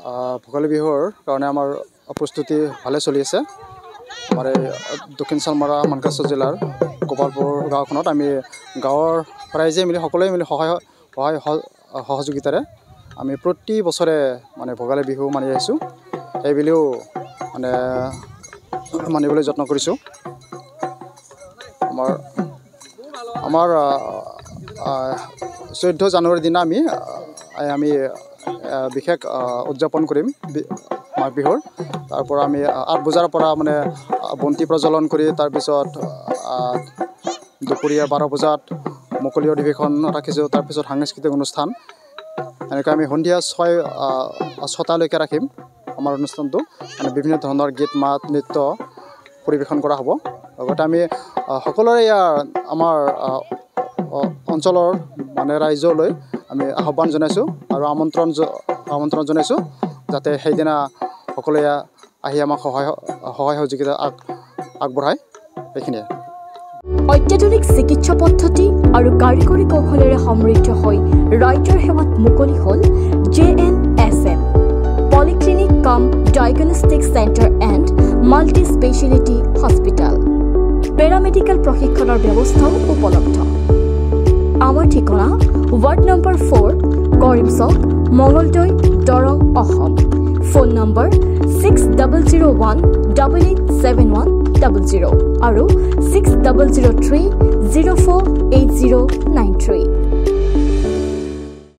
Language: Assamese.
ভোগালী বিহুৰ কাৰণে আমাৰ প্ৰস্তুতি ভালে চলি আছে। আমাৰ এই দক্ষিণ শালমৰা মানকাছাৰ জিলাৰ গোপালপুৰ গাঁওখনত আমি গাঁৱৰ ৰাইজে মিলি সকলোৱে মিলি সহযোগিতাৰে আমি প্ৰতি বছৰে মানে ভোগালী বিহু মানি আহিছোঁ। এইবুলিও মানে মানিবলৈ যত্ন কৰিছোঁ। আমাৰ 14 জানুৱাৰীৰ দিনা আমি বিশেষ উদযাপন কৰিম মাঘ বিহুৰ। তাৰপৰা আমি 8 বজাৰ পৰা মানে বন্তি প্ৰজ্বলন কৰি তাৰপিছত দুপৰীয়া 12 বজাত মুকলি অধিৱেশন ৰাখিছোঁ। তাৰপিছত সাংস্কৃতিক অনুষ্ঠান এনেকৈ আমি সন্ধিয়া 6টালৈকে ৰাখিম আমাৰ অনুষ্ঠানটো। মানে বিভিন্ন ধৰণৰ গীত মাত নৃত্য পৰিৱেশন কৰা হ'ব। লগতে আমি সকলোৰে আমাৰ অঞ্চলৰ মানে ৰাইজলৈ আমি আহ্বান জনাইছোঁ আৰু আমন্ত্ৰণ জনাইছোঁ যাতে সেইদিনা সকলোৱে আহি আমাক সহায় সহযোগিতা আগবঢ়ায়। এইখিনিয়ে। অত্যাধুনিক চিকিৎসা পদ্ধতি আৰু কাৰিকৰী কৌশলেৰে সমৃদ্ধ হৈ ৰাইজৰ সেৱাত মুকলি হ'ল JNSM পলিক্লিনিক কাম diagnostic centre and multi speciality hospital. Paramedical প্ৰশিক্ষণৰ ব্যৱস্থাও উপলব্ধ। আমাৰ ঠিকনা ৱাৰ্ড নম্বৰ 4 কৰিম চক মঙলদৈ দৰং অসম। ফোন নম্বৰ 6001887100 আৰু 6003048093।